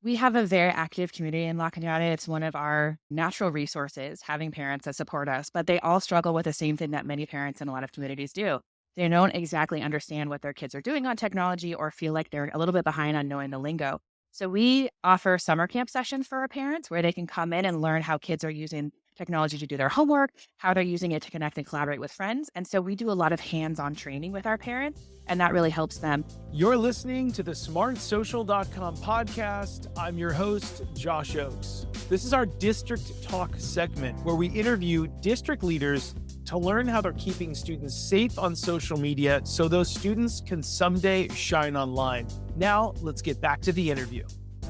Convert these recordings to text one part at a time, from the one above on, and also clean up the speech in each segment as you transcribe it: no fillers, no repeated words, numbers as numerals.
We have a very active community in La Cañada. It's one of our natural resources, having parents that support us, but they all struggle with the same thing that many parents in a lot of communities do. They don't exactly understand what their kids are doing on technology or feel like they're a little bit behind on knowing the lingo. So we offer summer camp sessions for our parents where they can come in and learn how kids are using technology to do their homework, how they're using it to connect and collaborate with friends. And so we do a lot of hands-on training with our parents, and that really helps them. You're listening to the smartsocial.com podcast. I'm your host, Josh Oakes. This is our District Talk segment where we interview district leaders to learn how they're keeping students safe on social media so those students can someday shine online. Now, let's get back to the interview.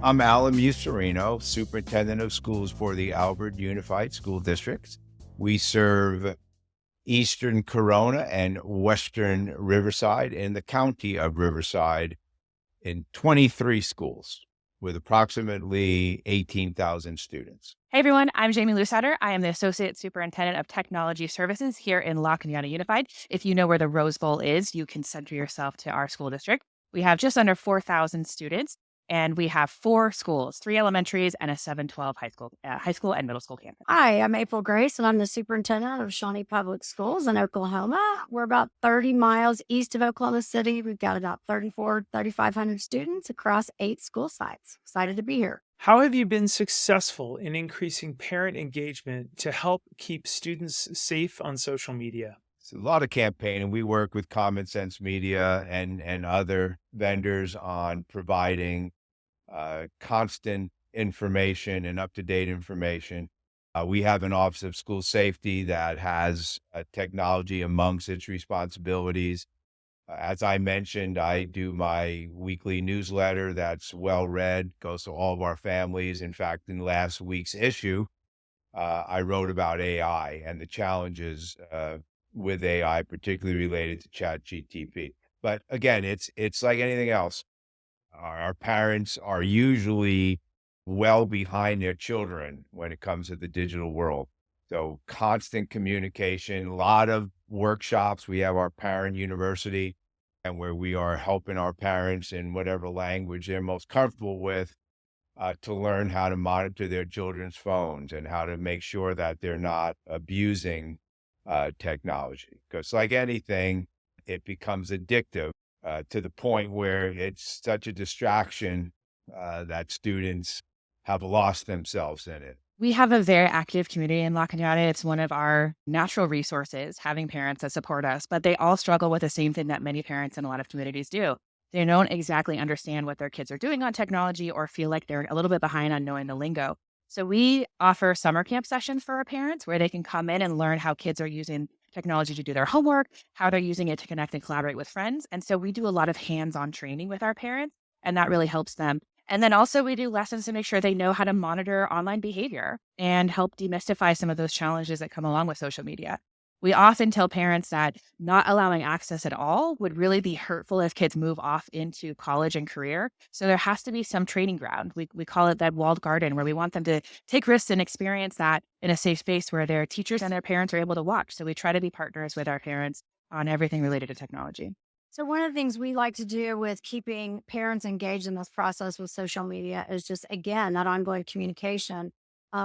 I'm Alan Mucerino, Superintendent of Schools for the Albert Unified School District. We serve Eastern Corona and Western Riverside in the county of Riverside in 23 schools with approximately 18,000 students. Hey everyone, I'm Jamie Lewsadder. I am the Associate Superintendent of Technology Services here in La Cañada Unified. If you know where the Rose Bowl is, you can center yourself to our school district. We have just under 4,000 students, and we have 4 schools, 3 elementaries and a 712 high school and middle school campus. Hi, I'm April Grace, and I'm the superintendent of Shawnee Public Schools in Oklahoma. We're about 30 miles east of Oklahoma City. We've got about 3,500 students across 8 school sites. Excited to be here. How have you been successful in increasing parent engagement to help keep students safe on social media? It's a lot of campaigning. We work with Common Sense Media and other vendors on providing constant information and up-to-date information. We have an Office of School Safety that has technology amongst its responsibilities. As I mentioned, I do my weekly newsletter that's well read, goes to all of our families. In fact, in last week's issue, I wrote about AI and the challenges with AI, particularly related to ChatGPT. But again, it's like anything else. Our parents are usually well behind their children when it comes to the digital world. So constant communication, a lot of workshops. We have our parent university and where we are helping our parents in whatever language they're most comfortable with to learn how to monitor their children's phones and how to make sure that they're not abusing technology. Because like anything, it becomes addictive to the point where it's such a distraction that students have lost themselves in it. We have a very active community in La Cañada. It's one of our natural resources, having parents that support us, but they all struggle with the same thing that many parents in a lot of communities do. They don't exactly understand what their kids are doing on technology or feel like they're a little bit behind on knowing the lingo. So we offer summer camp sessions for our parents where they can come in and learn how kids are using technology to do their homework, how they're using it to connect and collaborate with friends. And so we do a lot of hands-on training with our parents, and that really helps them. And then also we do lessons to make sure they know how to monitor online behavior and help demystify some of those challenges that come along with social media. We often tell parents that not allowing access at all would really be hurtful as kids move off into college and career. So there has to be some training ground. We call it that walled garden, where we want them to take risks and experience that in a safe space where their teachers and their parents are able to watch. So we try to be partners with our parents on everything related to technology. So one of the things we like to do with keeping parents engaged in this process with social media is just, again, that ongoing communication.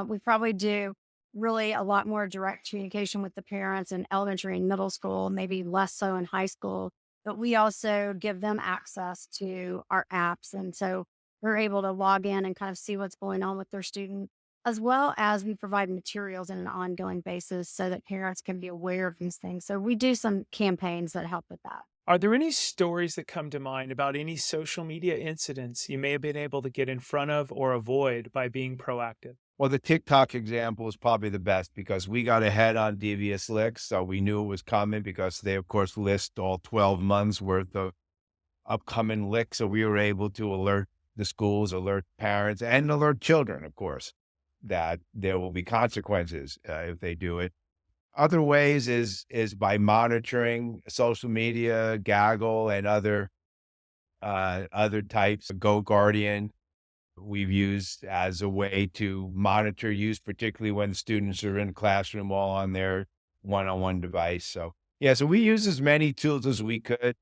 We probably do really a lot more direct communication with the parents in elementary and middle school, maybe less so in high school, but we also give them access to our apps. And so we're able to log in and kind of see what's going on with their student, as well as we provide materials on an ongoing basis so that parents can be aware of these things. So we do some campaigns that help with that. Are there any stories that come to mind about any social media incidents you may have been able to get in front of or avoid by being proactive? Well, the TikTok example is probably the best because we got ahead on devious licks. So we knew it was coming because they, of course, list all 12 months worth of upcoming licks. So we were able to alert the schools, alert parents, and alert children, of course, that there will be consequences if they do it. Other ways is by monitoring social media, Gaggle, and other types. Go Guardian we've used as a way to monitor use, particularly when students are in the classroom all on their one-on-one device. So yeah, so we use as many tools as we could.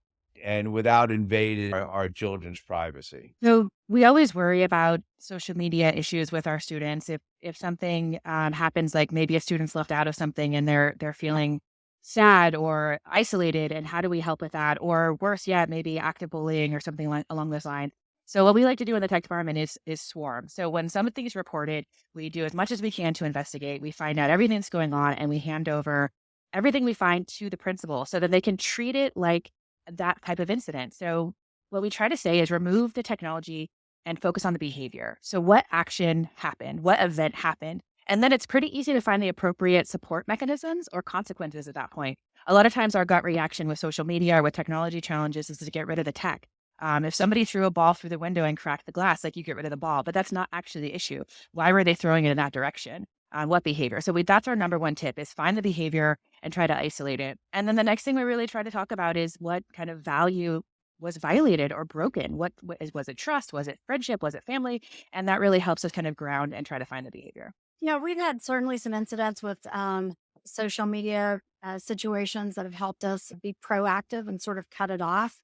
and without invading our children's privacy. So we always worry about social media issues with our students. If something happens, like maybe a student's left out of something and they're feeling sad or isolated, and how do we help with that? Or worse yet, maybe active bullying or something like along those lines. So what we like to do in the tech department is swarm. So when something is reported, we do as much as we can to investigate. We find out everything that's going on, and we hand over everything we find to the principal so that they can treat it like that type of incident. So what we try to say is remove the technology and focus on the behavior. So what action happened? What event happened? And then it's pretty easy to find the appropriate support mechanisms or consequences at that point. A lot of times our gut reaction with social media or with technology challenges is to get rid of the tech. If somebody threw a ball through the window and cracked the glass, like, you get rid of the ball, but that's not actually the issue. Why were they throwing it in that direction? What behavior? So that's our number one tip, is find the behavior and try to isolate it. And then the next thing we really try to talk about is what kind of value was violated or broken. Was it trust? Was it friendship? Was it family? And that really helps us kind of ground and try to find the behavior. Yeah, we've had certainly some incidents with social media situations that have helped us be proactive and sort of cut it off.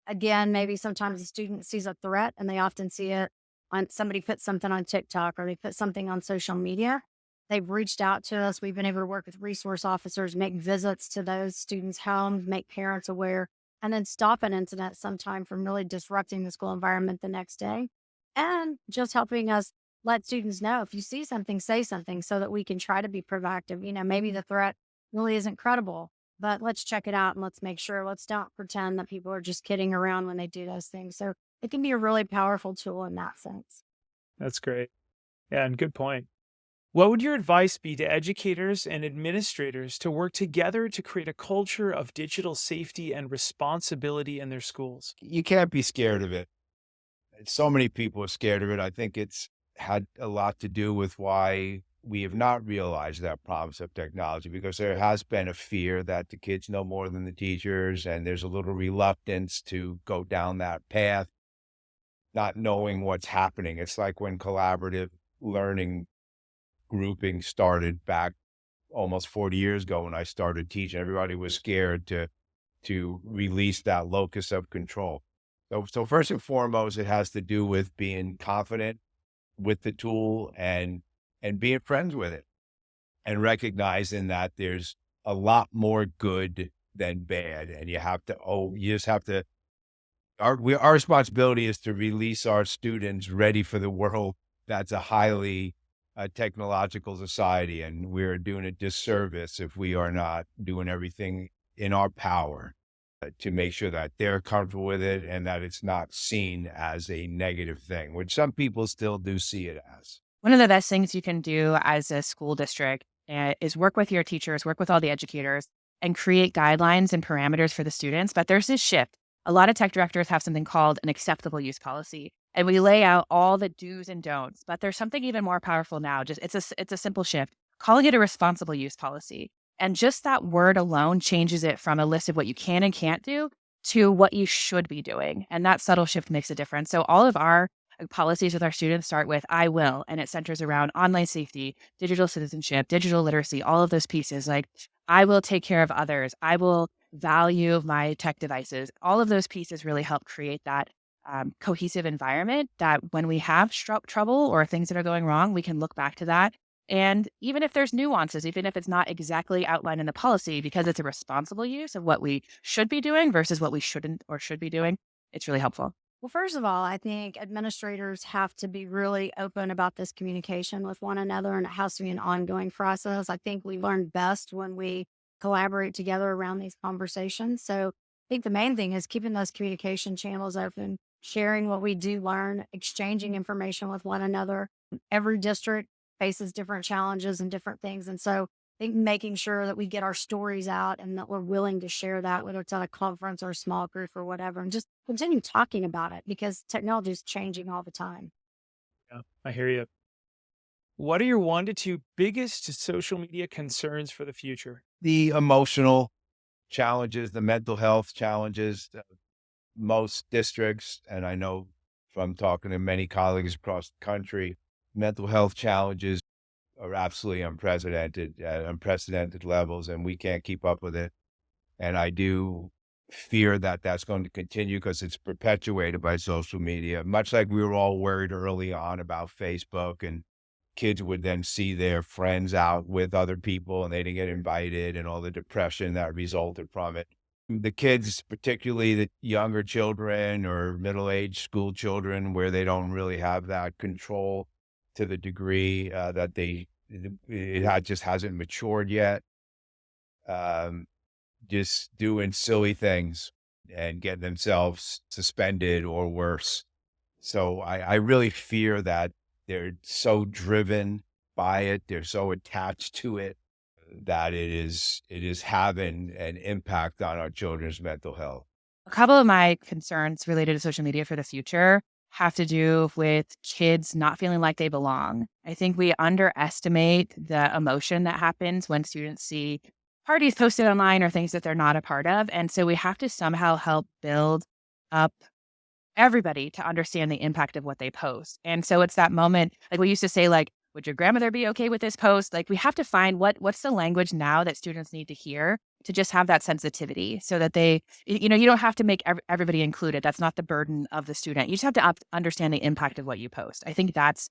Again, maybe sometimes a student sees a threat and they often see it on somebody put something on TikTok or they put something on social media. They've reached out to us. We've been able to work with resource officers, make visits to those students' homes, make parents aware, and then stop an incident sometime from really disrupting the school environment the next day. And just helping us let students know, if you see something, say something so that we can try to be proactive. Maybe the threat really isn't credible, but let's check it out and let's make sure. Let's not pretend that people are just kidding around when they do those things. So it can be a really powerful tool in that sense. That's great. Yeah, and good point. What would your advice be to educators and administrators to work together to create a culture of digital safety and responsibility in their schools? You can't be scared of it. So many people are scared of it. I think it's had a lot to do with why we have not realized that promise of technology, because there has been a fear that the kids know more than the teachers, and there's a little reluctance to go down that path, not knowing what's happening. It's like when collaborative learning grouping started back almost 40 years ago when I started teaching. Everybody was scared to release that locus of control. So first and foremost, it has to do with being confident with the tool and being friends with it, and recognizing that there's a lot more good than bad. And you just have to, our responsibility is to release our students ready for the world that's a highly technological society. And we're doing a disservice if we are not doing everything in our power to make sure that they're comfortable with it and that it's not seen as a negative thing, which some people still do see it as. One of the best things you can do as a school district is work with your teachers, work with all the educators, and create guidelines and parameters for the students. But there's this shift. A lot of tech directors have something called an acceptable use policy, and we lay out all the do's and don'ts. But there's something even more powerful now. It's a simple shift, calling it a responsible use policy. And just that word alone changes it from a list of what you can and can't do to what you should be doing. And that subtle shift makes a difference. So all of our policies with our students start with I will, and it centers around online safety, digital citizenship, digital literacy, all of those pieces. Like, I will take care of others. I will value my tech devices. All of those pieces really help create that cohesive environment that when we have trouble or things that are going wrong, we can look back to that. And even if there's nuances, even if it's not exactly outlined in the policy, because it's a responsible use of what we should be doing versus what we shouldn't or should be doing, it's really helpful. Well, first of all, I think administrators have to be really open about this communication with one another, and it has to be an ongoing process. I think we learn best when we collaborate together around these conversations. So I think the main thing is keeping those communication channels open, sharing what we do learn, exchanging information with one another. Every district faces different challenges and different things. And so I think making sure that we get our stories out and that we're willing to share that, whether it's at a conference or a small group or whatever, and just continue talking about it because technology is changing all the time. Yeah, I hear you. What are your 1 to 2 biggest social media concerns for the future? The emotional challenges, the mental health challenges, most districts, and I know from talking to many colleagues across the country, mental health challenges are absolutely unprecedented at unprecedented levels, and we can't keep up with it. And I do fear that that's going to continue because it's perpetuated by social media. Much like we were all worried early on about Facebook, and kids would then see their friends out with other people and they didn't get invited, and all the depression that resulted from it. The kids, particularly the younger children or middle-aged school children, where they don't really have that control to the degree that just hasn't matured yet. Um, just doing silly things and getting themselves suspended or worse. So I really fear that they're so driven by it, they're so attached to it, that it is having an impact on our children's mental health. A couple of my concerns related to social media for the future have to do with kids not feeling like they belong. I think we underestimate the emotion that happens when students see parties posted online or things that they're not a part of. And so we have to somehow help build up everybody to understand the impact of what they post. And so it's that moment, like we used to say, like, would your grandmother be okay with this post? Like we have to find what's the language now that students need to hear to just have that sensitivity so that you don't have to make everybody included. That's not the burden of the student. You just have to understand the impact of what you post. I think that's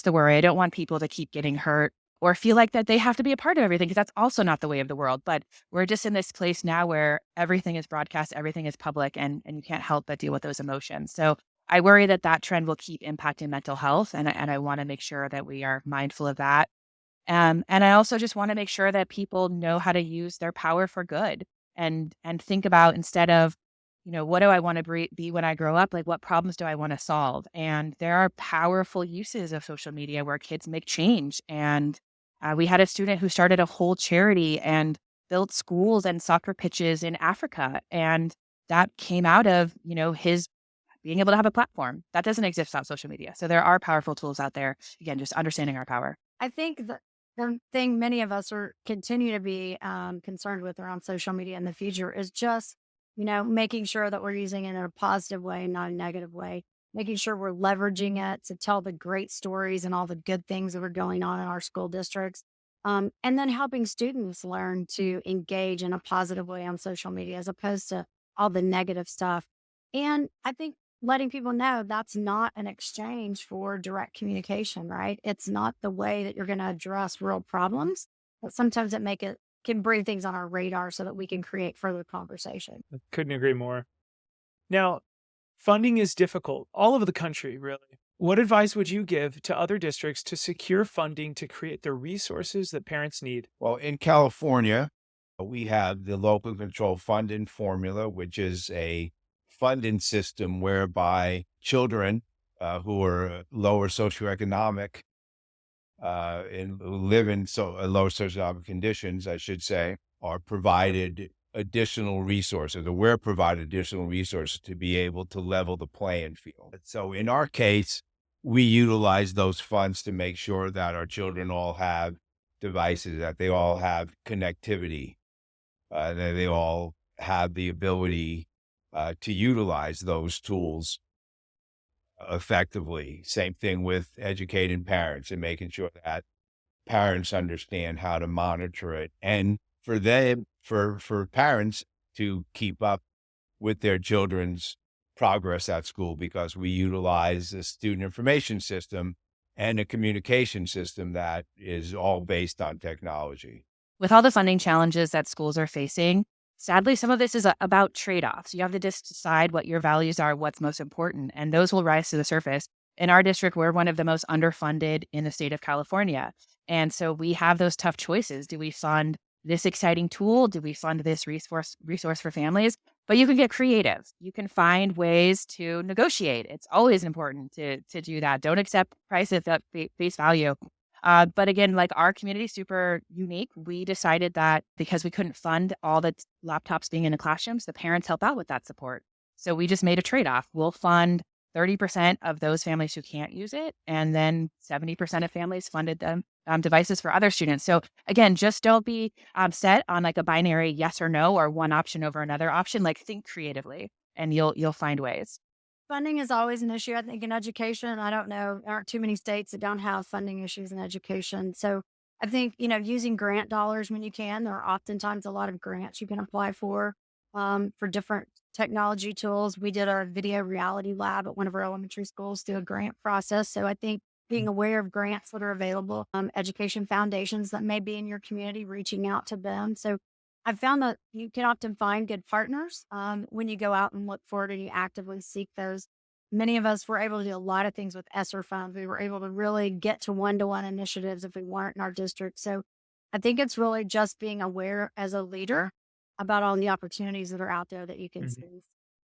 the worry. I don't want people to keep getting hurt or feel like that they have to be a part of everything, because that's also not the way of the world. But we're just in this place now where everything is broadcast, everything is public, and you can't help but deal with those emotions. So I worry that trend will keep impacting mental health, and I want to make sure that we are mindful of that. And I also just want to make sure that people know how to use their power for good, and think about, instead of, what do I want to be when I grow up? Like, what problems do I want to solve? And there are powerful uses of social media where kids make change. And we had a student who started a whole charity and built schools and soccer pitches in Africa. And that came out of, his being able to have a platform that doesn't exist without social media. So there are powerful tools out there. Again, just understanding our power. I think the thing many of us are continue to be concerned with around social media in the future is just, making sure that we're using it in a positive way, not a negative way, making sure we're leveraging it to tell the great stories and all the good things that are going on in our school districts. And then helping students learn to engage in a positive way on social media as opposed to all the negative stuff. And I think letting people know that's not an exchange for direct communication, right? It's not the way that you're going to address real problems, but sometimes it can bring things on our radar so that we can create further conversation. I couldn't agree more. Now, funding is difficult all over the country, really. What advice would you give to other districts to secure funding to create the resources that parents need? Well, in California, we have the local control funding formula, which is a funding system whereby children who are lower socioeconomic and who live in lower socioeconomic conditions, I should say, are provided additional resources, or we're provided additional resources to be able to level the playing field. So in our case, we utilize those funds to make sure that our children all have devices, that they all have connectivity, that they all have the ability to utilize those tools effectively. Same thing with educating parents and making sure that parents understand how to monitor it. And for them, for parents to keep up with their children's progress at school, because we utilize a student information system and a communication system that is all based on technology. With all the funding challenges that schools are facing, sadly, some of this is about trade-offs. You have to just decide what your values are, what's most important, and those will rise to the surface. In our district, we're one of the most underfunded in the state of California. And so we have those tough choices. Do we fund this exciting tool? Do we fund this resource for families? But you can get creative. You can find ways to negotiate. It's always important to do that. Don't accept price at face value. But again, like, our community is super unique. We decided that because we couldn't fund all the laptops being in the classrooms, the parents help out with that support. So we just made a trade-off. We'll fund 30% of those families who can't use it, and then 70% of families funded them devices for other students. So again, just don't be set on like a binary yes or no, or one option over another option. Like, think creatively, and you'll find ways. Funding is always an issue, I think, in education. I don't know, there aren't too many states that don't have funding issues in education. So I think, using grant dollars when you can. There are oftentimes a lot of grants you can apply for. for different technology tools. We did our video reality lab at one of our elementary schools through a grant process. So I think being aware of grants that are available, education foundations that may be in your community, reaching out to them. So I've found that you can often find good partners when you go out and look for it and you actively seek those. Many of us were able to do a lot of things with ESSER funds. We were able to really get to one initiatives if we weren't in our district. So I think it's really just being aware as a leader about all the opportunities that are out there that you can Mhm. seize.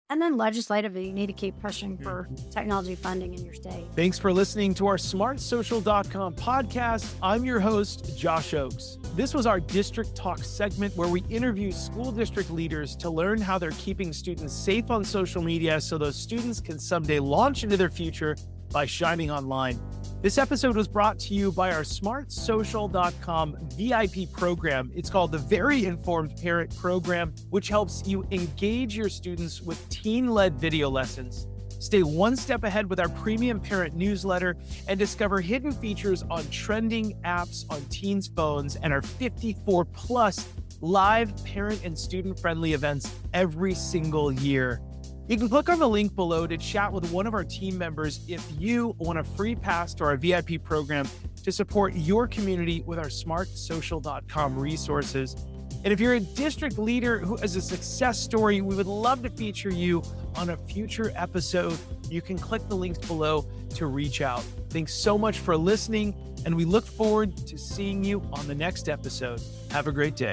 And then legislatively, you need to keep pushing for Mhm. technology funding in your state. Thanks for listening to our smartsocial.com podcast. I'm your host, Josh Oakes. This was our District Talk segment where we interview school district leaders to learn how they're keeping students safe on social media so those students can someday launch into their future by shining online. This episode was brought to you by our smartsocial.com VIP program. It's called the Very Informed Parent Program, which helps you engage your students with teen-led video lessons. Stay one step ahead with our premium parent newsletter and discover hidden features on trending apps on teens' phones and our 54 plus live parent and student-friendly events every single year. You can click on the link below to chat with one of our team members if you want a free pass to our VIP program to support your community with our smartsocial.com resources. And if you're a district leader who has a success story, we would love to feature you on a future episode. You can click the links below to reach out. Thanks so much for listening, and we look forward to seeing you on the next episode. Have a great day.